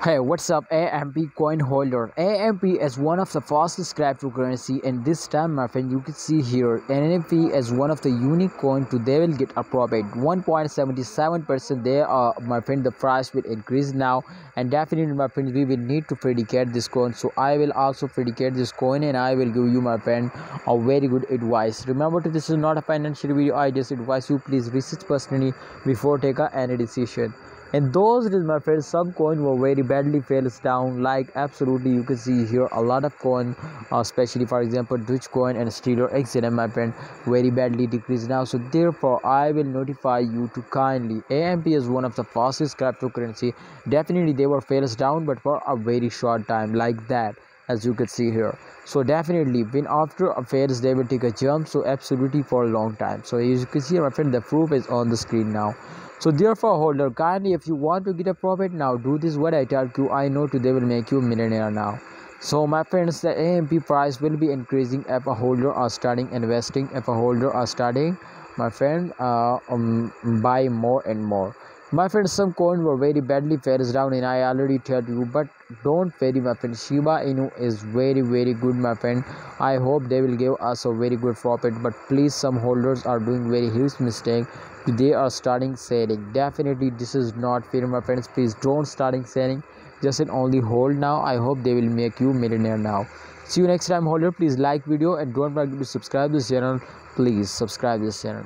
Hey, what's up, AMP coin holder? AMP is one of the fastest cryptocurrency, and this time, my friend, you can see here NFP is one of the unique coin. To they will get a profit 1.77%. They are, my friend, the price will increase now, and definitely, my friend, we will need to predicate this coin. So I will also predicate this coin, and I will give you, my friend, a very good advice. Remember, this is not a financial video. I just advise you please research personally before take any decision. In those days, my friends, some coin were very badly fails down. Like absolutely, you can see here a lot of coin, especially for example, Dogecoin and Stellar XLM, my friend, very badly decreased now. So therefore, I will notify you to kindly. AMP is one of the fastest cryptocurrency. Definitely, they were fails down, but for a very short time, like that, as you can see here. So definitely, when after affairs, they will take a jump. So absolutely for a long time. So as you can see, my friend, the proof is on the screen now. So therefore, holder, kindly if you want to get a profit now, do this what I tell you. I know today will make you a millionaire now. So my friends, the AMP price will be increasing if a holder are starting investing. If a holder are starting, my friend, buy more and more. My friends, some coin were very badly fares down, and I already told you. But don't worry, my friend. Shiba Inu is very good, my friend. I hope they will give us a very good profit. But please, some holders are doing very huge mistake. They are starting selling. Definitely, this is not fair, my friends. Please don't starting selling. Just only hold now. I hope they will make you millionaire now. See you next time, holder. Please like video and don't forget to subscribe this channel. Please subscribe this channel.